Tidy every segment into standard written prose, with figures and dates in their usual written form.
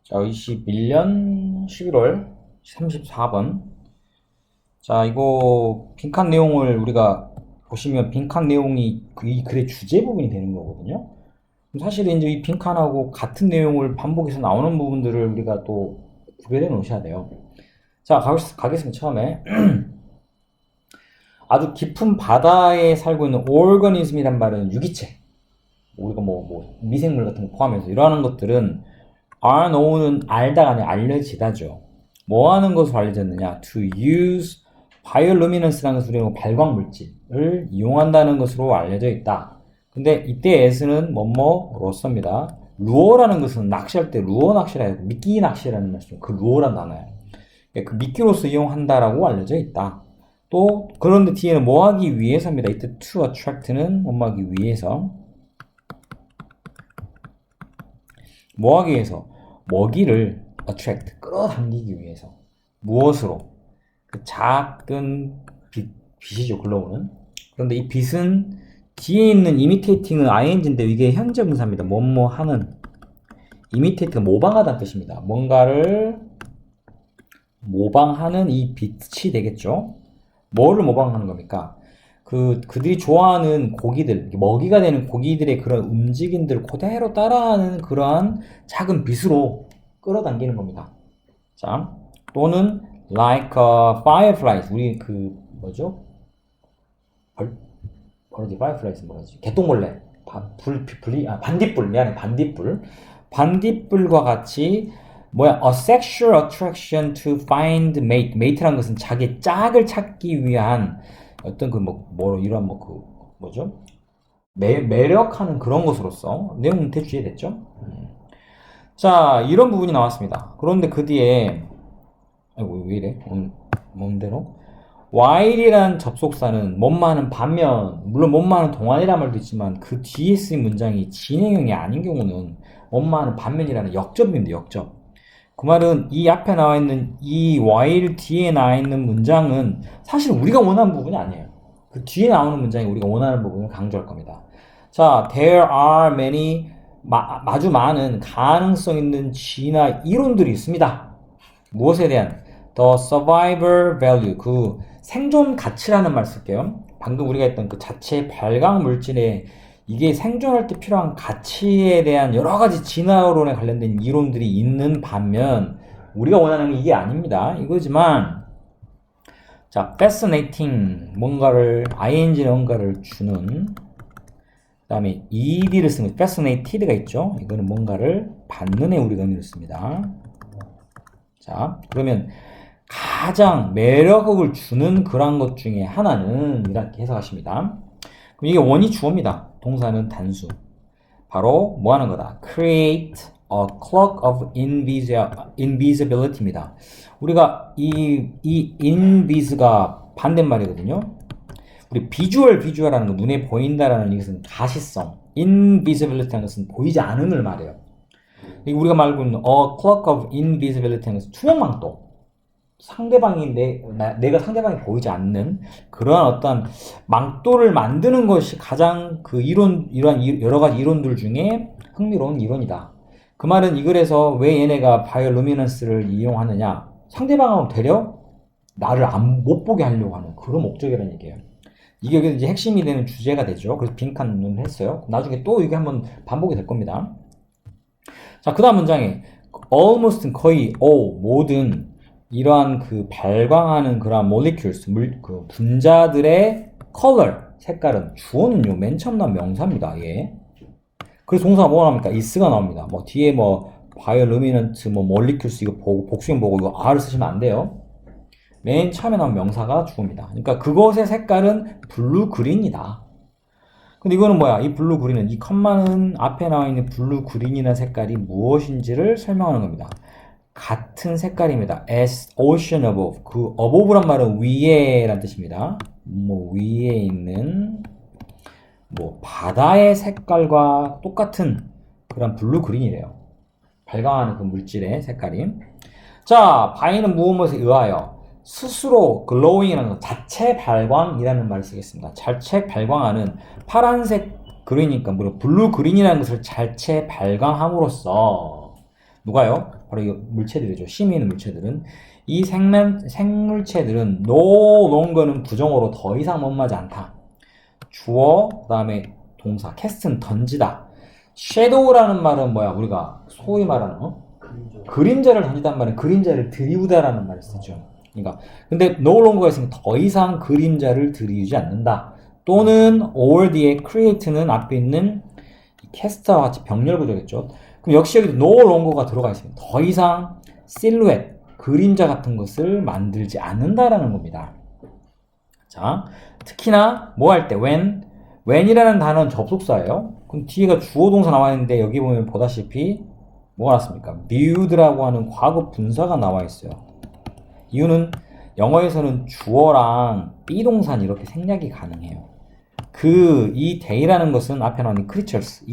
자, 21년 11월 34번. 자, 이거 빈칸 내용을 우리가 보시면 빈칸 내용이 이 글의 주제 부분이 되는 거거든요. 사실은 이제 이 빈칸하고 같은 내용을 반복해서 나오는 부분들을 우리가 또 구별해 놓으셔야 돼요. 자, 가겠습니다. 처음에. 아주 깊은 바다에 살고 있는 오르거니즘이란 말은 유기체. 우리가 뭐 미생물 같은 거 포함해서 이러한 것들은 are know는 알다가 아니라 알려지다죠. 뭐 하는 것으로 알려졌느냐? To use bioluminesce라는 것을 우리가 발광 물질을 이용한다는 것으로 알려져 있다. 근데 이때 as는 뭐뭐로서입니다. 루어라는 것은 낚시할 때 루어 낚시라 해요. 미끼 낚시라는 말씀. 그 루어란 단어예요. 그 미끼로서 이용한다라고 알려져 있다. 또 그런데 뒤에는 뭐 하기 위해서입니다. 이때 to attract는 뭐 하기 위해서, 뭐 하기 위해서, 먹이를 attract 끌어당기기 위해서. 무엇으로? 그 작은 빛이죠, 글로우는. 그런데 이 빛은 뒤에 있는 imitating은 ing인데 이게 현재 분사입니다. 뭐뭐 하는. imitate가 모방하다는 뜻입니다. 뭔가를 모방하는 이 빛이 되겠죠. 뭐를 모방하는 겁니까? 그들이 좋아하는 고기들, 먹이가 되는 고기들의 그런 움직임들을 그대로 따라하는 그러한 작은 빛으로 끌어당기는 겁니다. 자, 또는 like fireflies, 우리 뭐죠? 뭐지? fireflies 뭐지? 개똥벌레, 반딧불, 미안해, 반딧불과 같이 뭐야? A sexual attraction to find mate. mate라는 것은 자기 짝을 찾기 위한 어떤 이런 뭐죠? 매력하는 그런 것으로서 내용 대충 이해됐죠? 자, 이런 부분이 나왔습니다. 그런데 그 뒤에 아이고 왜 이래? 뭔대로? while이란 접속사는 뭐뭐하는 반면, 물론 뭐뭐하는 동안이란 말도 있지만 그 뒤에 쓰인 문장이 진행형이 아닌 경우는 뭐뭐하는 반면이라는 역접입니다. 역접. 그 말은 이 앞에 나와 있는 이 while 뒤에 나와 있는 문장은 사실 우리가 원하는 부분이 아니에요. 그 뒤에 나오는 문장이 우리가 원하는 부분을 강조할 겁니다. 자, there are many, 아주 많은 가능성 있는 G나 이론들이 있습니다. 무엇에 대한? The survivor value, 그 생존 가치라는 말 쓸게요. 방금 우리가 했던 그 자체 발광 물질의 이게 생존할 때 필요한 가치에 대한 여러 가지 진화론에 관련된 이론들이 있는 반면 우리가 원하는 게 이게 아닙니다. 이거지만 자, fascinating 뭔가를 ing는 뭔가를 주는, 그 다음에 ed를 쓰면 fascinated가 있죠. 이거는 뭔가를 받는 애 우리가 의미를 씁니다. 자, 그러면 가장 매력을 주는 그런 것 중에 하나는 이렇게 해석하십니다. 그럼 이게 원이 주어입니다. 동사는 단수. 바로 뭐 하는 거다? create a cloak of invisibility입니다. 우리가 이 invis가 반대말이거든요. 우리 비주얼하는 거, 눈에 보인다라는 이것은 가시성. invisibility라는 것은 보이지 않음을 말해요. 우리가 말하고 있는 a cloak of invisibility라는 것은 투명망토. 상대방이 내가 상대방이 보이지 않는 그러한 어떤 망토를 만드는 것이 가장 이러한 여러 가지 이론들 중에 흥미로운 이론이다. 그 말은 이 글에서 왜 얘네가 바이올루미넌스를 이용하느냐? 상대방을 되려 나를 못 보게 하려고 하는 그런 목적이라는 얘기예요. 이게 이제 핵심이 되는 주제가 되죠. 그래서 빈칸을 했어요. 나중에 또 이게 한번 반복이 될 겁니다. 자, 그 다음 문장에 almost는 거의 모든 이러한 발광하는 그러한 molecules, 그 분자들의 color, 색깔은 주어는요, 맨 처음 나온 명사입니다, 예. 그래서 동사가 뭐가 나옵니까? is가 나옵니다. 뒤에 bioluminescent, molecules, 이거 보고, 복수형 보고, 이거 R을 쓰시면 안 돼요. 맨 처음에 나온 명사가 주어입니다. 그러니까 그것의 색깔은 블루 그린이다. 근데 이거는 뭐야? 이 블루 그린은, 이 컴마는 앞에 나와 있는 블루 그린이라는 색깔이 무엇인지를 설명하는 겁니다. 같은 색깔입니다. as ocean above. 그 above란 말은 위에란 뜻입니다. 위에 있는 바다의 색깔과 똑같은 그런 블루 그린이래요. 발광하는 그 물질의 색깔이. 자, 바이는 무엇에 의하여 스스로 glowing이라는 거, 자체 발광이라는 말을 쓰겠습니다. 자체 발광하는 파란색 그러니까 블루 그린이라는 것을 자체 발광함으로써 누가요? 바로 이 물체들이죠. 심이 있는 물체들은. 이 생물체들은 no longer는 부정어로 더 이상 못마지 않다. 주어, 그 다음에 동사, cast는 던지다. shadow라는 말은 뭐야? 우리가 소위 말하는 그림자를 던지단 말은 그림자를 들이우다라는 말을 쓰죠. 그러니까 근데 no longer가 있으면 더 이상 그림자를 들이우지 않는다. 또는 or 뒤에 create는 앞에 있는 캐스터와 같이 병렬 구조겠죠. 그럼 역시 여기도 no longer가 들어가 있습니다. 더 이상 silhouette, 그림자 같은 것을 만들지 않는다라는 겁니다. 자, 특히나 뭐 할 때 when이라는 단어는 접속사예요. 그럼 뒤에가 주어 동사 나와 있는데 여기 보면 보다시피 뭐가 났습니까? viewed라고 하는 과거 분사가 나와 있어요. 이유는 영어에서는 주어랑 비동사는 이렇게 생략이 가능해요. 이 day라는 것은 앞에 나오는 creatures,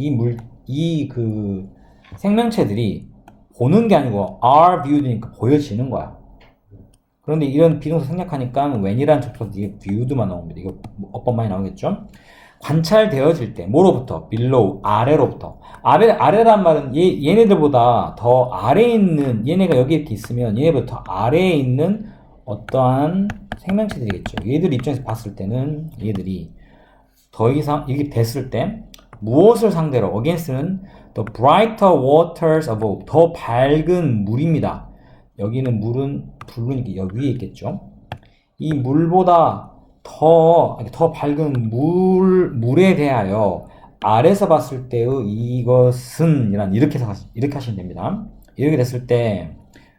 그 생명체들이 보는 게 아니고 are viewed니까 보여지는 거야. 그런데 이런 비동사 생략하니까 when이라는 접속사 뒤에 viewed만 나옵니다. 이거 어법 많이 나오겠죠? 관찰되어질 때 뭐로부터? below, 아래로부터. 아래란 말은 얘네들보다 더 아래에 있는, 얘네가 여기 이렇게 있으면 얘네보다 더 아래에 있는 어떠한 생명체들이겠죠. 얘들 입장에서 봤을 때는 얘들이 더 이상 이게 됐을 때 무엇을 상대로 against는 the brighter waters above, 더 밝은 물입니다. 여기는 물은 블루니까 여기 위에 있겠죠. 이 물보다 더 밝은 물에 대하여 아래서 봤을 때의 이것은 이렇게 하시면 됩니다. 이렇게 됐을 때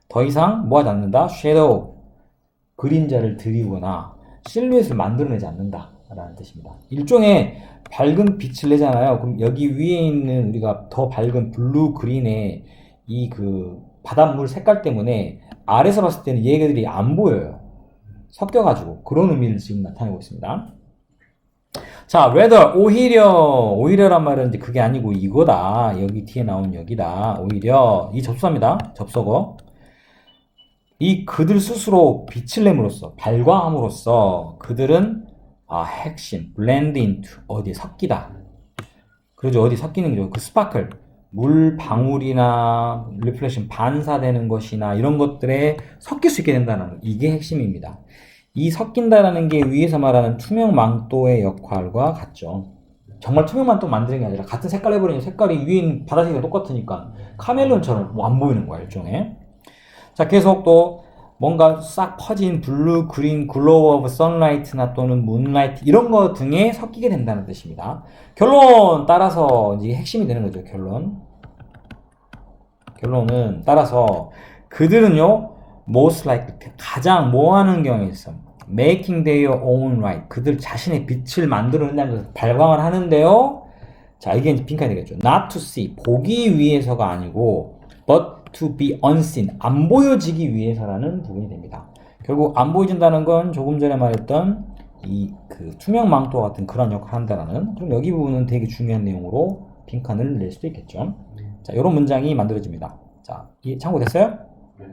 더 이상 뭐 하지 않는다? shadow, 그림자를 들이거나 실루엣을 만들어내지 않는다 라는 뜻입니다. 일종의 밝은 빛을 내잖아요. 그럼 여기 위에 있는 우리가 더 밝은 블루 그린의 이 그 바닷물 색깔 때문에 아래서 봤을 때는 얘네들이 안 보여요. 섞여가지고 그런 의미를 지금 나타내고 있습니다. 자, rather, 오히려란 말은 이제 그게 아니고 이거다. 여기 뒤에 나온 여기다. 오히려 이 접수합니다. 접속어. 이 그들 스스로 빛을 내므로써, 발광함으로써 그들은 핵심, blend into, 어디에 섞이다. 그러죠. 어디 섞이는 거죠. 그 스파클, 물 방울이나 리플렉션 반사되는 것이나 이런 것들에 섞일 수 있게 된다는 거. 이게 핵심입니다. 이 섞인다라는 게 위에서 말하는 투명 망토의 역할과 같죠. 정말 투명 망토 만드는 게 아니라 같은 색깔 해버리면 색깔이 위에 있는 바다색이 똑같으니까 카멜론처럼 뭐 안 보이는 거야, 일종의. 자, 계속 또 뭔가 싹 퍼진 블루, 그린, 글로우 오브 선라이트나 또는 문라이트 이런 거 등에 섞이게 된다는 뜻입니다. 결론 따라서 이제 핵심이 되는 거죠. 결론은 따라서 그들은요 most likely 가장 뭐 하는 경우에 있어 making their own light, 그들 자신의 빛을 만들어낸다는 것을 발광을 하는데요. 자, 이게 이제 빈칸이 되겠죠. not to see, 보기 위해서가 아니고 but to be unseen, 안 보여지기 위해서라는 부분이 됩니다. 결국 안 보여진다는 건 조금 전에 말했던 이 그 투명 망토 같은 그런 역할을 한다라는, 그럼 여기 부분은 되게 중요한 내용으로 빈칸을 낼 수도 있겠죠. 자, 이런 문장이 만들어집니다. 자, 참고됐어요?